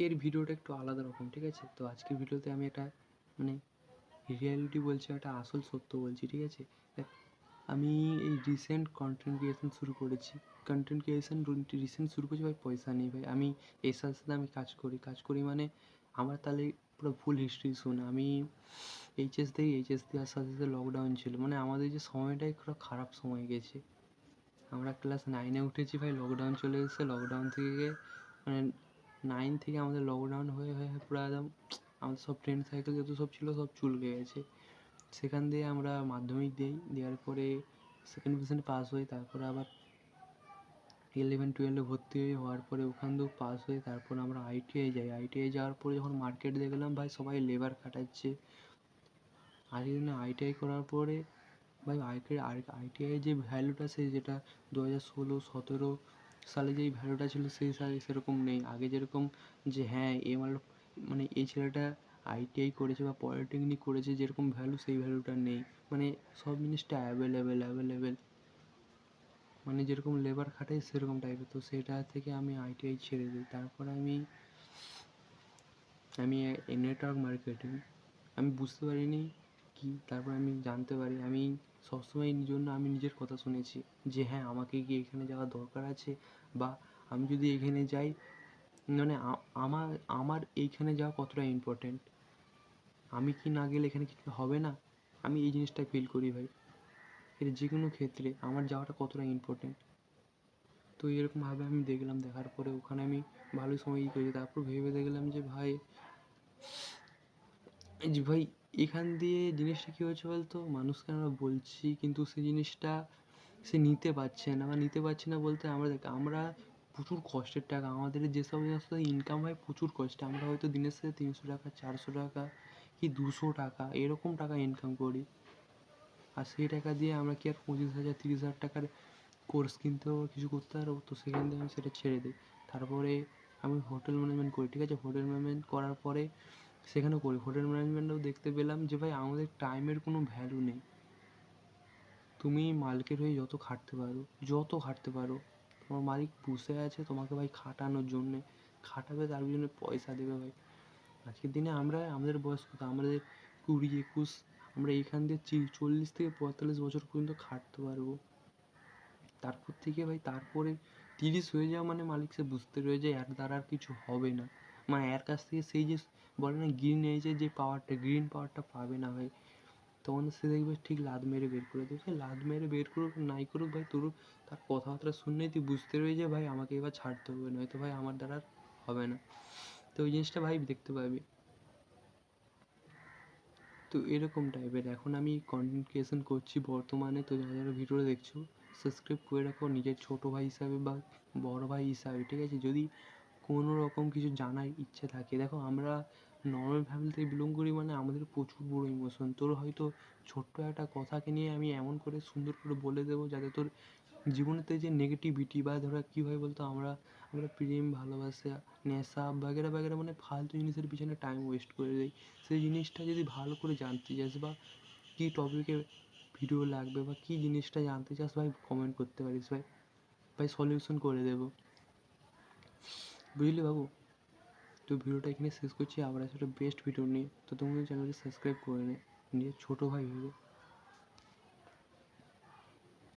আজকের ভিডিওটা একটু আলাদা রকম, ঠিক আছে? তো আজকের ভিডিওতে আমি একটা মানে রিয়ালিটি বলছি, একটা আসল সত্য বলছি, ঠিক আছে? দেখ, আমি এই রিসেন্ট কন্টেন্ট ক্রিয়েশন শুরু করেছি। কন্টেন্ট ক্রিয়েশন রিসেন্ট শুরু করেছি ভাই, পয়সা নেই ভাই। আমি এর সাথে সাথে আমি কাজ করি মানে আমার তাহলে পুরো ফুল হিস্ট্রি শুন। আমি এইচএস দেওয়ার সাথে সাথে লকডাউন ছিল, মানে আমাদের যে সময়টাই পুরো খারাপ সময় গেছে। আমরা ক্লাস 9-এ উঠেছি ভাই, লকডাউন চলে এসেছে। লকডাউন থেকে মানে 9 থেকে আমাদের লকডাউন হয়ে হয়ে পুরো একদম আমাদের সব ফ্রেন্ড সার্কেল যত সব ছিল সব চুলকে গেছে। সেখান দিয়ে আমরা মাধ্যমিক দেওয়ার পরে সেকেন্ড ডিভিশনে পাস হই। তারপরে আবার 11-12-এ ভর্তি হওয়ার পরে ওখান থেকেও পাস হয়ে তারপর আমরা আইটিআই যাই। আইটিআই যাওয়ার পরে যখন মার্কেট দেখলাম ভাই সবাই লেবার খাটাচ্ছে। আজকের দিনে আইটিআই করার পরে ভাই আইটিআই যে ভ্যালুটা, সেই যেটা 2016-17 সালে যেই ভ্যালুটা ছিল সেই সালে সেরকম নেই। আগে যেরকম যে হ্যাঁ মানে এই ছেলেটা আইটিআই করেছে বা পলিটেকনিক করেছে, যেরকম ভ্যালু সেই ভ্যালুটা নেই। মানে সব জিনিসটা অ্যাভেলেবেল মানে যেরকম লেবার খাটাই সেরকম টাইপের। তো সেটা থেকে আমি আইটিআই ছেড়ে দিই। তারপরে আমি নেটওয়ার্ক মার্কেটিং আমি বুঝতে পারিনি কি, তারপর আমি জানতে পারি। আমি সবসময় জন্য আমি নিজের কথা শুনেছি যে হ্যাঁ আমাকে কি এখানে যাওয়া দরকার আছে, বা আমি যদি এখানে যাই মানে আমার আমার এইখানে যাওয়া কতটা ইম্পর্টেন্ট, আমি কি না গেলে এখানে কিছু হবে না। আমি এই জিনিসটা ফিল করি ভাই, এটা যে কোনো ক্ষেত্রে আমার যাওয়াটা কতটা ইম্পর্টেন্ট। তো এরকমভাবে আমি দেখলাম, দেখার পরে ওখানে আমি ভালোই সময় করি। তারপর ভেবে দেখলাম যে ভাই এখান দিয়ে জিনিসটা কী হচ্ছে বলতো, মানুষকে আমরা বলছি কিন্তু সেই জিনিসটা সে নিতে পারছে না। বা নিতে পারছে না বলতে আমরা প্রচুর কষ্টের টাকা, আমাদের যেসব ইনকাম হয় প্রচুর কষ্টে, আমরা হয়তো দিনের শেষে 300 টাকা, 400 টাকা কি 200 টাকা এরকম টাকা ইনকাম করি। আর সেই টাকা দিয়ে আমরা কি আর 25,000 30,000 টাকার কোর্স কিনতে পারবো, কিছু করতে পারবো? তো সেখান থেকে আমি সেটা ছেড়ে দিই। তারপরে আমি হোটেল ম্যানেজমেন্ট করি, ঠিক আছে? হোটেল ম্যানেজমেন্ট করার পরে সেখানেও করি। হোটেল ম্যানেজমেন্টেও দেখতে পেলাম যে ভাই আমাদের টাইমের কোনো ভ্যালু নেই। তুমি মালিকের হয়ে যত খাটতে পারো, তোমার মালিক বসে আছে তোমাকে ভাই খাটানোর জন্যে, খাটাবে, তার জন্য পয়সা দেবে ভাই। আজকের দিনে আমাদের বয়স কত, আমাদের 20-21, আমরা এইখান দিয়ে 40 থেকে 45 বছর পর্যন্ত খাটতে পারবো। তারপর থেকে ভাই তারপরে 30 হয়ে যাওয়া মানে মালিক সে বুঝতে রয়েছে এর দ্বারা আর কিছু হবে না। মানে এর কাছ থেকে সেই যে বলে না গ্রিন এজের যে গ্রিন পাওয়ারটা পাবে না ভাই। তখন সে দেখবে ঠিক লাদ মেরে বের করে দেবে। লাদ মেরে বের করুক নাই করুক ভাই, তার কথাবার্তা শুনলেই তুই বুঝতে রয়েছে ভাই আমাকে এবার ছাড়তে হবে, নয়তো ভাই আমার দ্বারা আর হবে না। তো ওই জিনিসটা ভাই দেখতে পাবি। তো এরকম টাইপের এখন আমি কন্টেন্ট ক্রিয়েশন করছি বর্তমানে। তো যারা যারা ভিডিওটা দেখছো সাবস্ক্রাইব করে রাখো নিজের ছোটো ভাই হিসাবে বা বড় ভাই হিসাবে, ঠিক আছে? যদি কোনো রকম কিছু জানার ইচ্ছে থাকে, দেখো আমরা নর্মাল ফ্যামিলি থেকে বিলং করি, মানে আমাদের প্রচুর বড়ো ইমোশন। তোর হয়তো ছোট্ট একটা কথাকে নিয়ে আমি এমন করে সুন্দর করে বলে দেবো যাতে তোর জীবনেতে যে নেগেটিভিটি বা ধরো কী হয় বলতো, আমরা প্রেম ভালোবাসা নেশা বাগেরা বাগেরা মানে ফালতু জিনিসের পিছনে টাইম ওয়েস্ট করে দিই। সেই জিনিসটা যদি ভালো করে জানতে চাস বা কী টপিকে ভিডিও লাগবে বা কী জিনিসটা জানতে চাস ভাই, কমেন্ট করতে পারিস ভাই, সলিউশন করে দেবো, বুঝলি বাবু? তো ভিডিওটা এখানে শেষ করছি, আবার একটা বেস্ট ভিডিও নিয়ে। তো তুমি চ্যানেলটি সাবস্ক্রাইব করে নে নিজের ছোটো ভাই ভেবে।